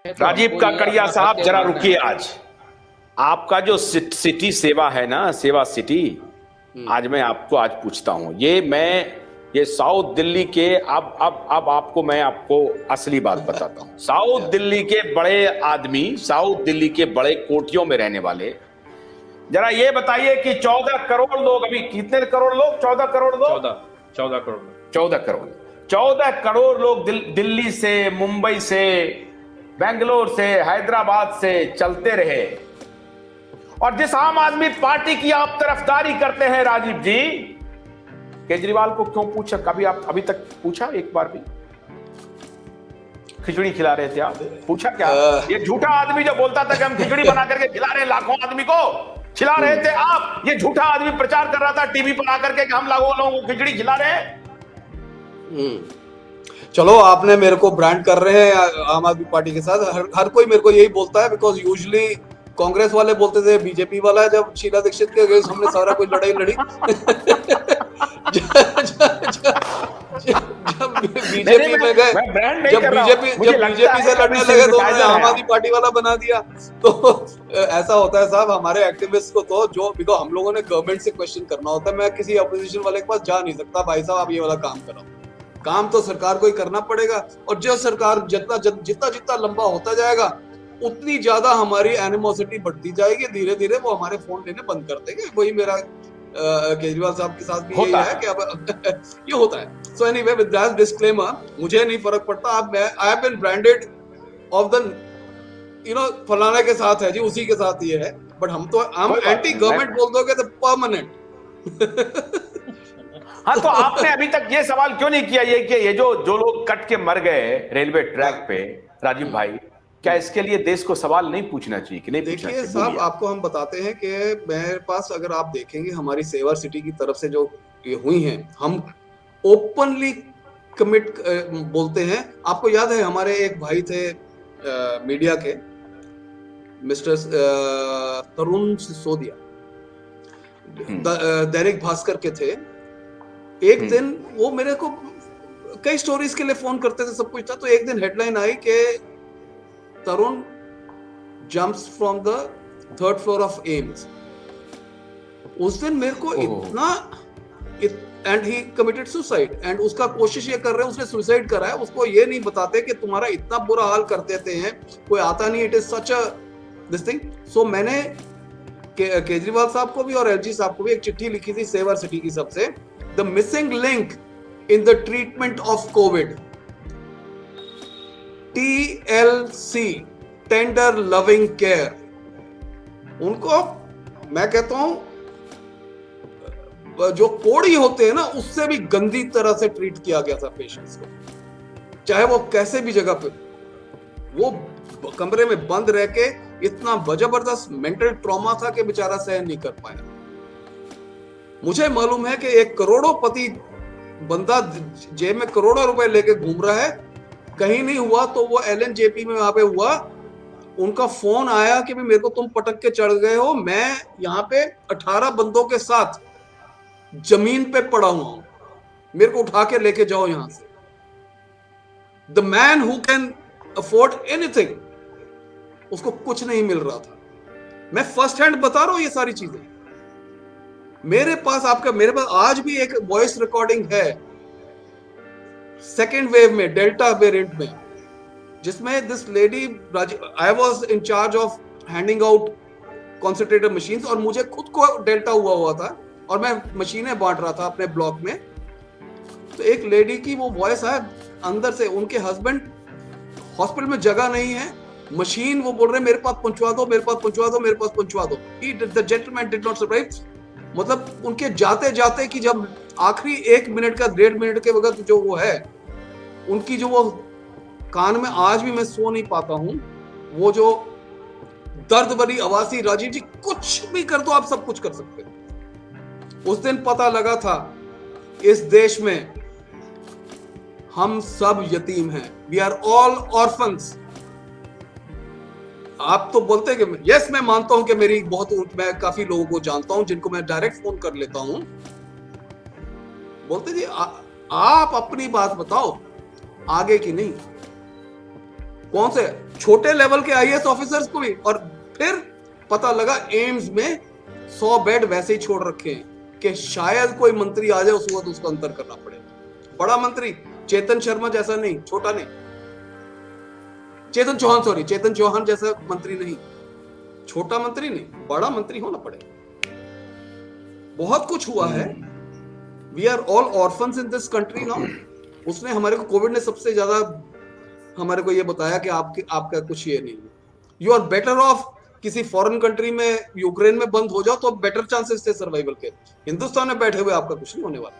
तो राजीव काकड़िया साहब जरा रुकिए। आज आपका जो सिटी सेवा है ना, सेवा सिटी, आज मैं आपको आज पूछता हूं, ये साउथ दिल्ली के, अब आपको मैं असली बात बताता हूं। साउथ दिल्ली के बड़े आदमी, साउथ दिल्ली के बड़े कोठियों में रहने वाले, जरा ये बताइए कि 14 करोड़ लोग, अभी कितने करोड़ लोग? 14 करोड़ लोग, 14 करोड़ 14 करोड़ लोग दिल्ली से, मुंबई से, बेंगलोर से, हैदराबाद से चलते रहे, और जिस आम आदमी पार्टी की आप तरफदारी करते हैं राजीव जी, केजरीवाल को क्यों पूछा? कभी आप अभी तक पूछा एक बार भी? खिचड़ी खिला रहे थे आप, पूछा क्या? ये झूठा आदमी जो बोलता था कि हम खिचड़ी बना करके खिला रहे हैं लाखों आदमी को, खिला रहे थे आप? ये झूठा आदमी प्रचार कर रहा था टीवी पर आकर के कि हम लोगों को खिचड़ी खिला रहे हैं। चलो, आपने मेरे को ब्रांड कर रहे हैं आम आदमी पार्टी के साथ। हर कोई मेरे को यही बोलता है, बिकॉज यूजुअली कांग्रेस वाले बोलते थे बीजेपी वाला, जब शीला दीक्षित के अगेंस्ट हमने सारा कोई लड़ाई लड़ी जब बीजेपी में गए, जब बीजेपी से लड़ने लगे तो उन्होंने आम आदमी पार्टी वाला बना दिया। तो ऐसा होता है साहब हमारे एक्टिविस्ट को, तो जो बिकॉज हम लोगों ने गवर्नमेंट से क्वेश्चन करना होता है। मैं किसी अपोजिशन वाले के पास जा नहीं सकता, भाई साहब आप ये वाला काम करो। काम तो सरकार को ही करना पड़ेगा, और जो सरकार जितना लंबा होता जाएगा उतनी ज्यादा हमारी एनिमोसिटी बढ़ती जाएगी। धीरे धीरे वो हमारे फोन लेने बंद कर देंगे। वही मेरा केजरीवाल साहब के साथ भी यही है कि अब ये होता है। So anyway, with that disclaimer, मुझे नहीं फर्क पड़ता। अब मैं I have been branded of the फलाना के साथ है जी, उसी के साथ ये है, बट हम एंटी गवर्नमेंट बोल दोगे तो परमानेंट। हाँ, तो आपने अभी तक ये सवाल क्यों नहीं किया ये जो लोग कट के मर गए रेलवे ट्रैक पे, राजीव भाई, क्या इसके लिए देश को सवाल नहीं पूछना चाहिए कि नहीं? देखिए साहब, आपको हम बताते हैं कि मेरे पास, अगर आप देखेंगे हमारी सेवा सिटी की तरफ से जो ये हुई हैं, हम ओपनली कमिट बोलते हैं। आपको याद है हमारे एक भाई थे मीडिया के, मिस्टर तरुण सिसोदिया, दैनिक भास्कर के थे। एक दिन वो मेरे को कई स्टोरीज के लिए फोन करते थे, सब कुछ था। तो एक दिन हेडलाइन आई कि Tarun jumps from the 3rd floor of AIIMS. उस दिन मेरे को एंड ही कमिटेड सुसाइड, एंड उसका कोशिश ये कर रहे हैं, उसने सुसाइड करा है। उसको ये नहीं बताते कि तुम्हारा इतना बुरा हाल कर देते हैं, कोई आता नहीं। It is such a this thing. So मैंने केजरीवाल साहब को भी और एलजी साहब को भी एक चिट्ठी लिखी थी सेवा सिटी की सबसे, the missing link in the treatment of COVID, TLC, tender loving care। उनको मैं कहता हूं जो कोड़ी होते हैं ना, उससे भी गंदी तरह से ट्रीट किया गया था पेशेंट्स को, चाहे वो कैसे भी जगह पे, वो कमरे में बंद रह के इतना जबरदस्त मेंटल ट्रॉमा था कि बेचारा सहन नहीं कर पाया। मुझे मालूम है कि एक करोड़ोंपति बंदा जेब में करोड़ों रुपए लेके घूम रहा है, कहीं नहीं हुआ तो वो LNJP में वहां पे हुआ। उनका फोन आया कि भी मेरे को तुम पटक के चढ़ गए हो, मैं यहाँ पे 18 बंदों के साथ जमीन पे पड़ा हुआ हूं, मेरे को उठा के लेके जाओ यहां से। The man who can afford anything, उसको कुछ नहीं मिल रहा था। मैं फर्स्ट हैंड बता रहा हूं ये सारी चीजें। मेरे पास आज भी एक वॉइस रिकॉर्डिंग है सेकेंड वेव में, डेल्टा वेरिएंट में, जिसमें this lady, I was in charge of handing out concentrator machines, और मुझे खुद को डेल्टा हुआ था और मैं मशीनें बांट रहा था अपने ब्लॉक में। तो एक लेडी की वो वॉइस है अंदर से, उनके हस्बैंड हॉस्पिटल में जगह नहीं है, मशीन वो बोल रहे मेरे पास पहुंचवा दो, मेरे पास पहुंचवा दो, मेरे पास पहुंचवा दो। The gentleman did not survive. मतलब उनके जाते जाते की जब आखिरी 1 मिनट का 1.5 मिनट के वक्त जो वो है, उनकी जो वो कान में आज भी मैं सो नहीं पाता हूं, वो जो दर्द भरी आवाज थी, राजीव जी कुछ भी कर दो, आप सब कुछ कर सकते हो। उस दिन पता लगा था इस देश में हम सब यतीम हैं, वी आर ऑल ऑर्फन्स। आप तो बोलते हैं कि यस, मैं मानता हूं कि मैं काफी लोगों को जानता हूं जिनको मैं डायरेक्ट फोन कर लेता हूं, बोलते जी आप अपनी बात बताओ, आगे की नहीं। कौन से छोटे लेवल के आईएएस ऑफिसर्स को भी। और फिर पता लगा एम्स में 100 बेड वैसे ही छोड़ रखे हैं कि शायद कोई मंत्री आ जाए उस वक्त उसको अंतर करना पड़े। बड़ा मंत्री, चेतन शर्मा जैसा नहीं, छोटा नहीं, चेतन चौहान, सॉरी, चेतन चौहान जैसा मंत्री नहीं, छोटा मंत्री नहीं, बड़ा मंत्री होना पड़े। बहुत कुछ हुआ है। We are all orphans in this country now. उसने हमारे को, कोविड ने सबसे ज्यादा हमारे को ये बताया कि आपका कुछ ये नहीं है। यू आर बेटर ऑफ किसी फॉरेन कंट्री में, यूक्रेन में बंद हो जाओ तो बेटर चांसेस थे सर्वाइवल के। हिंदुस्तान में बैठे हुए आपका कुछ नहीं होने वाला।